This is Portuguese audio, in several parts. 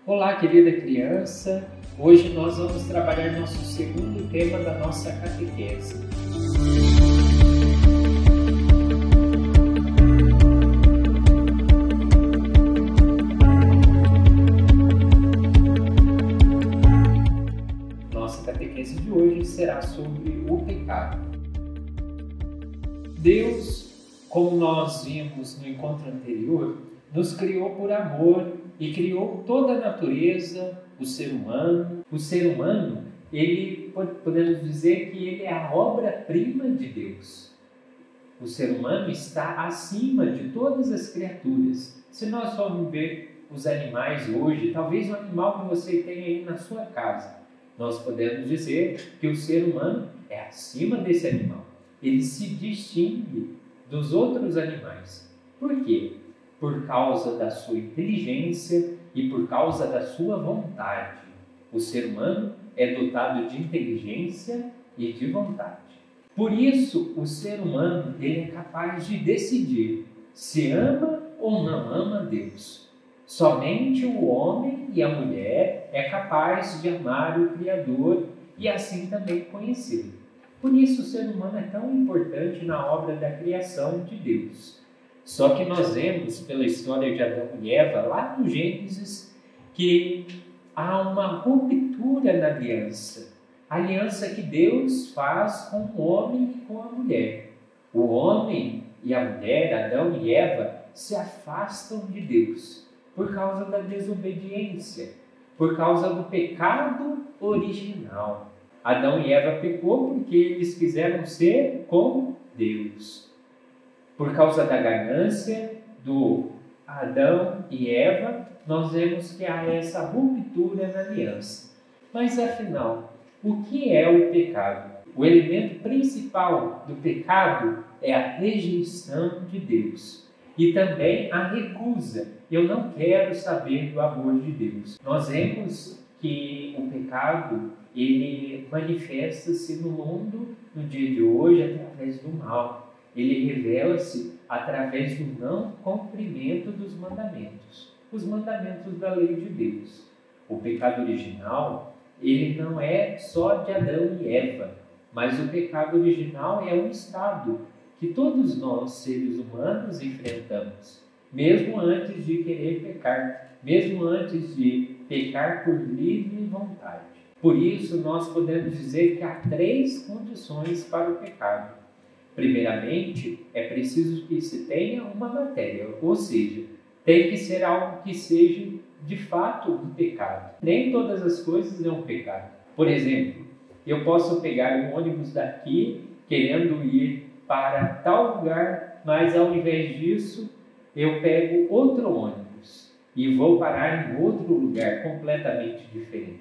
Olá, querida criança! Hoje nós vamos trabalhar nosso segundo tema da nossa catequese. Nossa catequese de hoje será sobre o pecado. Deus, como nós vimos no encontro anterior, nos criou por amor e criou toda a natureza, o ser humano. O ser humano, podemos dizer que ele é a obra-prima de Deus. O ser humano está acima de todas as criaturas. Se nós formos ver os animais hoje, talvez o animal que você tem aí na sua casa, nós podemos dizer que o ser humano é acima desse animal. Ele se distingue dos outros animais. Por quê? Por causa da sua inteligência e por causa da sua vontade. O ser humano é dotado de inteligência e de vontade. Por isso, o ser humano ele é capaz de decidir se ama ou não ama Deus. Somente o homem e a mulher é capaz de amar o Criador e assim também conhecê-lo. Por isso, o ser humano é tão importante na obra da criação de Deus. Só que nós vemos pela história de Adão e Eva, lá no Gênesis, que há uma ruptura na aliança. A aliança que Deus faz com o homem e com a mulher. O homem e a mulher, Adão e Eva, se afastam de Deus por causa da desobediência, por causa do pecado original. Adão e Eva pecou porque eles quiseram ser como Deus. Por causa da ganância do Adão e Eva, nós vemos que há essa ruptura na aliança. Mas afinal, o que é o pecado? O elemento principal do pecado é a rejeição de Deus e também a recusa. Eu não quero saber do amor de Deus. Nós vemos que o pecado ele manifesta-se no mundo no dia de hoje através do mal. Ele revela-se através do não cumprimento dos mandamentos, os mandamentos da lei de Deus. O pecado original, ele não é só de Adão e Eva, mas o pecado original é um estado que todos nós, seres humanos, enfrentamos, mesmo antes de querer pecar, mesmo antes de pecar por livre vontade. Por isso, nós podemos dizer que há 3 condições para o pecado. Primeiramente, é preciso que se tenha uma matéria, ou seja, tem que ser algo que seja de fato um pecado. Nem todas as coisas é um pecado. Por exemplo, eu posso pegar um ônibus daqui querendo ir para tal lugar, mas ao invés disso, eu pego outro ônibus e vou parar em outro lugar completamente diferente.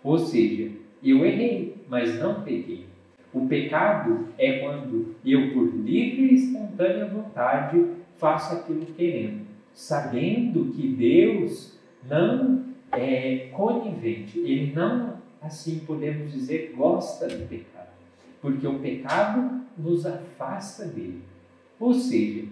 Ou seja, eu errei, mas não pequei. O pecado é quando eu, por livre e espontânea vontade, faço aquilo querendo, sabendo que Deus não é conivente, Ele não, assim podemos dizer, gosta do pecado, porque o pecado nos afasta dele. Ou seja,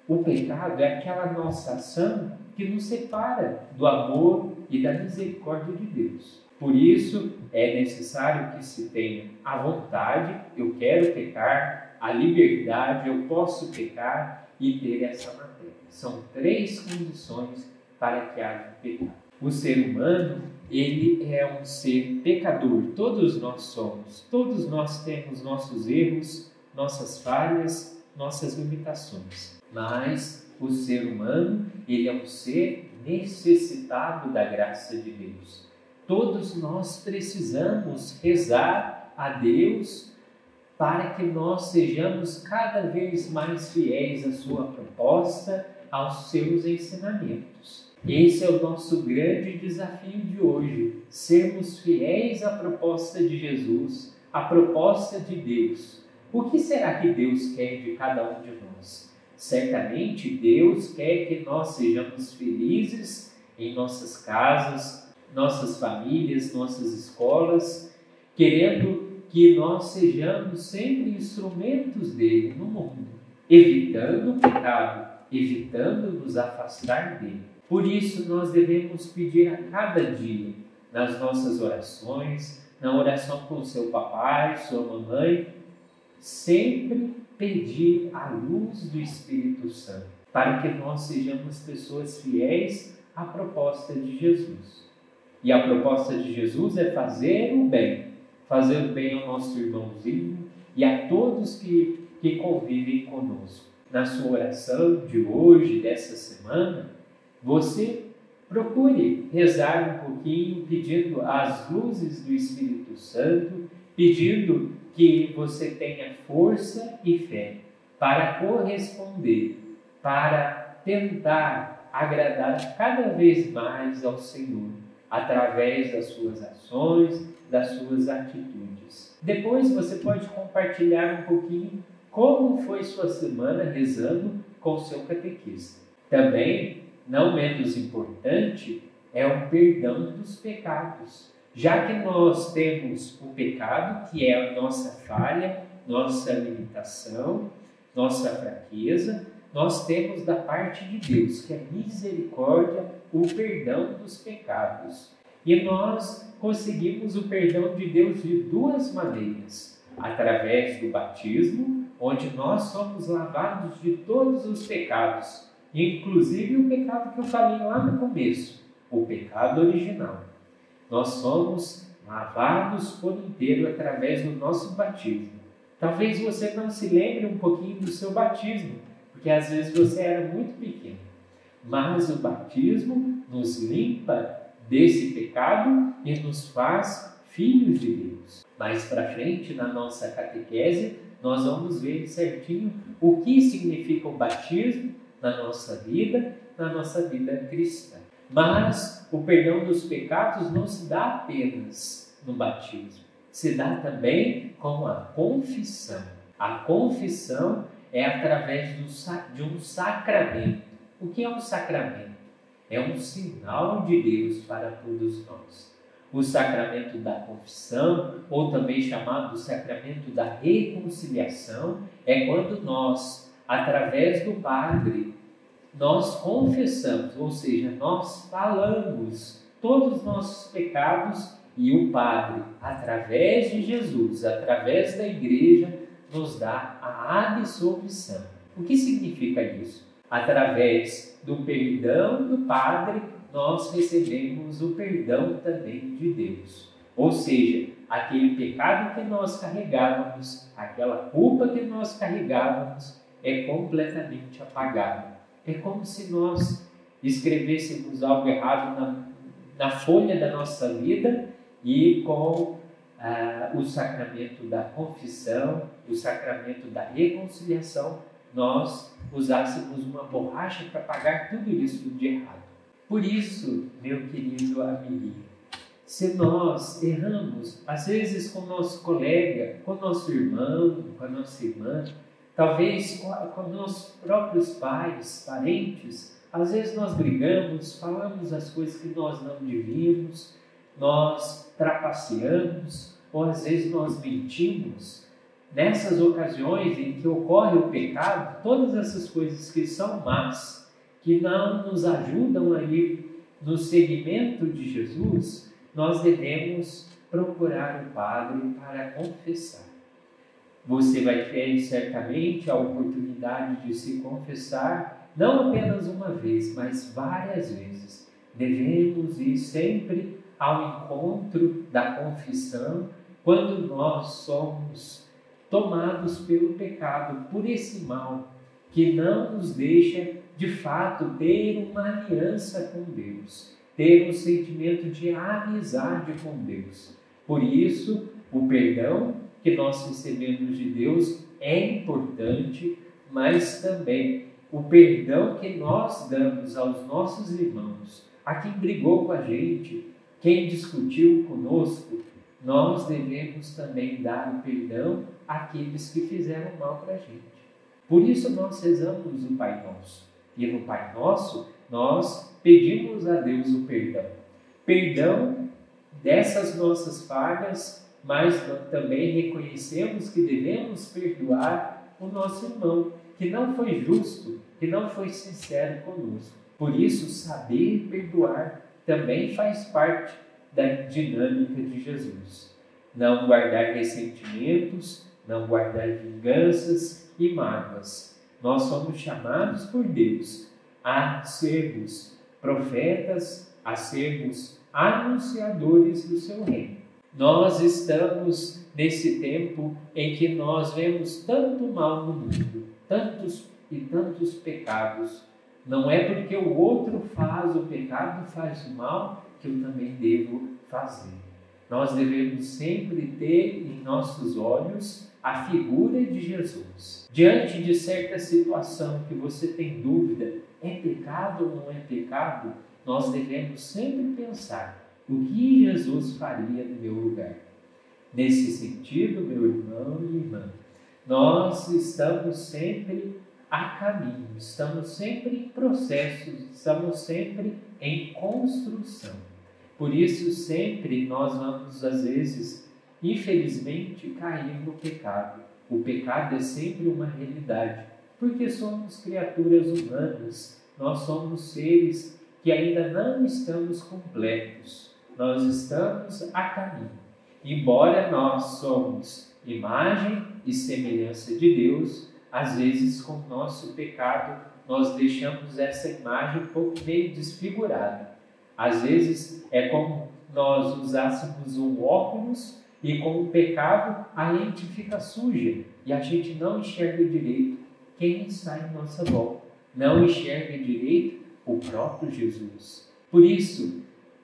o pecado é aquela nossa ação que nos separa do amor e da misericórdia de Deus. Por isso, é necessário que se tenha a vontade, eu quero pecar, a liberdade, eu posso pecar e ter essa matéria. São 3 condições para que haja pecado. O ser humano, ele é um ser pecador, todos nós somos, todos nós temos nossos erros, nossas falhas, nossas limitações. Mas o ser humano, ele é um ser necessitado da graça de Deus. Todos nós precisamos rezar a Deus para que nós sejamos cada vez mais fiéis à sua proposta, aos seus ensinamentos. Esse é o nosso grande desafio de hoje, sermos fiéis à proposta de Jesus, à proposta de Deus. O que será que Deus quer de cada um de nós? Certamente Deus quer que nós sejamos felizes em nossas casas, nossas famílias, nossas escolas, querendo que nós sejamos sempre instrumentos dele no mundo, evitando o pecado, evitando nos afastar dele. Por isso, nós devemos pedir a cada dia, nas nossas orações, na oração com seu papai, sua mamãe, sempre pedir a luz do Espírito Santo, para que nós sejamos pessoas fiéis à proposta de Jesus. E a proposta de Jesus é fazer o bem ao nosso irmãozinho e a todos que convivem conosco. Na sua oração de hoje, dessa semana, você procure rezar um pouquinho, pedindo as luzes do Espírito Santo, pedindo que você tenha força e fé para corresponder, para tentar agradar cada vez mais ao Senhor, através das suas ações, das suas atitudes. Depois você pode compartilhar um pouquinho como foi sua semana rezando com o seu catequista. Também, não menos importante, é o perdão dos pecados. Já que nós temos o pecado, que é a nossa falha, nossa limitação, nossa fraqueza, nós temos da parte de Deus, que é misericórdia, o perdão dos pecados. E nós conseguimos o perdão de Deus de duas maneiras: através do batismo, onde nós somos lavados de todos os pecados, inclusive o pecado que eu falei lá no começo, o pecado original. Nós somos lavados por inteiro através do nosso batismo. Talvez você não se lembre um pouquinho do seu batismo, porque às vezes você era muito pequeno. Mas o batismo nos limpa desse pecado e nos faz filhos de Deus. Mais para frente, na nossa catequese, nós vamos ver certinho o que significa o batismo na nossa vida cristã. Mas o perdão dos pecados não se dá apenas no batismo, se dá também com a confissão. A confissão é através de um sacramento. O que é um sacramento? É um sinal de Deus para todos nós. O sacramento da confissão, ou também chamado do sacramento da reconciliação, é quando nós, através do Padre, nós confessamos, ou seja, nós falamos todos os nossos pecados e o Padre, através de Jesus, através da Igreja, nos dá a absolvição. O que significa isso? Através do perdão do Padre, nós recebemos o perdão também de Deus. Ou seja, aquele pecado que nós carregávamos, aquela culpa que nós carregávamos, é completamente apagado. É como se nós escrevêssemos algo errado na folha da nossa vida e com o sacramento da confissão, o sacramento da reconciliação, nós usássemos uma borracha para apagar tudo isso de errado. Por isso, meu querido amiguinho, se nós erramos, às vezes com o nosso colega, com o nosso irmão, com a nossa irmã, talvez com nossos próprios pais, parentes, às vezes nós brigamos, falamos as coisas que nós não devíamos, nós trapaceamos, ou às vezes nós mentimos. Nessas ocasiões em que ocorre o pecado, todas essas coisas que são más, que não nos ajudam a ir no seguimento de Jesus, nós devemos procurar o Padre para confessar. Você vai ter certamente a oportunidade de se confessar, não apenas uma vez, mas várias vezes. Devemos ir sempre ao encontro da confissão quando nós somos tomados pelo pecado, por esse mal que não nos deixa de fato ter uma aliança com Deus, ter um sentimento de amizade com Deus. Por isso, o perdão que nós recebemos de Deus é importante, mas também o perdão que nós damos aos nossos irmãos, a quem brigou com a gente, quem discutiu conosco, nós devemos também dar o perdão àqueles que fizeram mal para a gente. Por isso nós rezamos o Pai Nosso. E no Pai Nosso, nós pedimos a Deus o perdão. Perdão dessas nossas falhas, mas também reconhecemos que devemos perdoar o nosso irmão, que não foi justo, que não foi sincero conosco. Por isso, saber perdoar também faz parte da dinâmica de Jesus. Não guardar ressentimentos, não guardar vinganças e mágoas. Nós somos chamados por Deus a sermos profetas, a sermos anunciadores do seu reino. Nós estamos nesse tempo em que nós vemos tanto mal no mundo, tantos pecados. Não é porque o outro faz o pecado, faz o mal, que eu também devo fazer. Nós devemos sempre ter em nossos olhos a figura de Jesus. Diante de certa situação que você tem dúvida, é pecado ou não é pecado? Nós devemos sempre pensar o que Jesus faria no meu lugar. Nesse sentido, meu irmão e irmã, nós estamos sempre a caminho, estamos sempre em processo, estamos sempre em construção. Por isso, sempre nós vamos, às vezes, infelizmente, cair no pecado. O pecado é sempre uma realidade, porque somos criaturas humanas, nós somos seres que ainda não estamos completos, nós estamos a caminho. Embora nós somos imagem e semelhança de Deus, às vezes com o nosso pecado nós deixamos essa imagem um pouco meio desfigurada. Às vezes é como nós usássemos um óculos e com o pecado a lente fica suja e a gente não enxerga direito quem está em nossa volta, não enxerga direito o próprio Jesus. Por isso,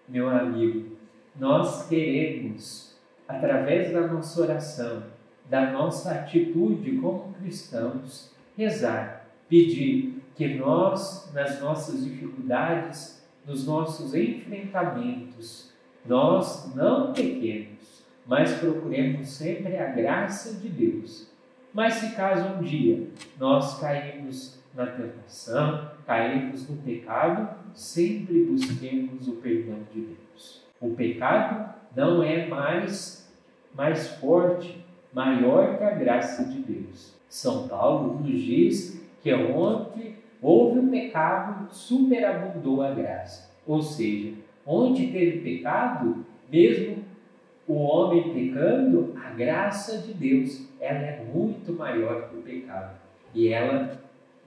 meu amigo, nós queremos, através da nossa oração, da nossa atitude como cristãos, rezar, pedir que nós, nas nossas dificuldades, nos nossos enfrentamentos, nós não pequemos, mas procuremos sempre a graça de Deus. Mas se caso um dia nós caímos na tentação, caímos no pecado, sempre busquemos o perdão de Deus. O pecado não é mais forte, maior que a graça de Deus. São Paulo nos diz que onde houve o pecado, superabundou a graça. Ou seja, onde teve pecado, mesmo o homem pecando, a graça de Deus, ela é muito maior que o pecado. E ela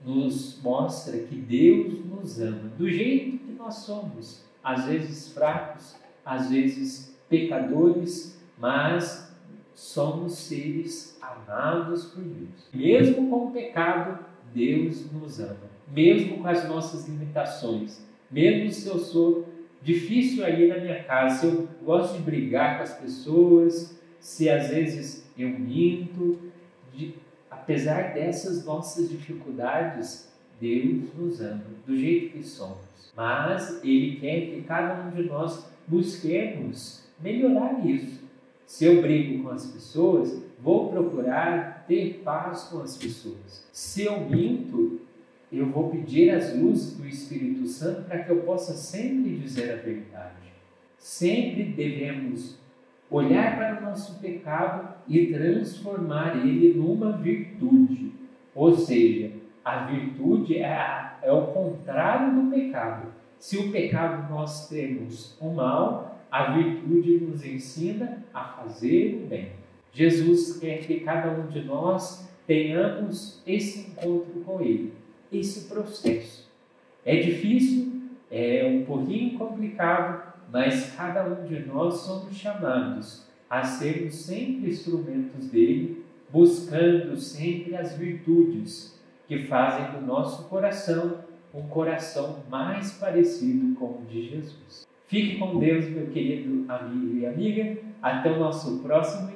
nos mostra que Deus nos ama do jeito que nós somos, às vezes fracos, às vezes pecadores, mas somos seres amados por Deus. Mesmo com o pecado, Deus nos ama. Mesmo com as nossas limitações, mesmo se eu sou difícil aí na minha casa, se eu gosto de brigar com as pessoas, se às vezes eu minto, apesar dessas nossas dificuldades, Deus nos ama do jeito que somos. Mas Ele quer que cada um de nós busquemos melhorar isso. Se eu brigo com as pessoas, vou procurar ter paz com as pessoas. Se eu minto, eu vou pedir as luzes do Espírito Santo para que eu possa sempre dizer a verdade. Sempre devemos olhar para o nosso pecado e transformar ele numa virtude. Ou seja, a virtude é o contrário do pecado. Se o pecado nós temos o mal, a virtude nos ensina a fazer o bem. Jesus quer que cada um de nós tenhamos esse encontro com Ele, esse processo. É difícil, é um pouquinho complicado, mas cada um de nós somos chamados a sermos sempre instrumentos dele, buscando sempre as virtudes que fazem do nosso coração um coração mais parecido com o de Jesus. Fique com Deus, meu querido amigo e amiga. Até o nosso próximo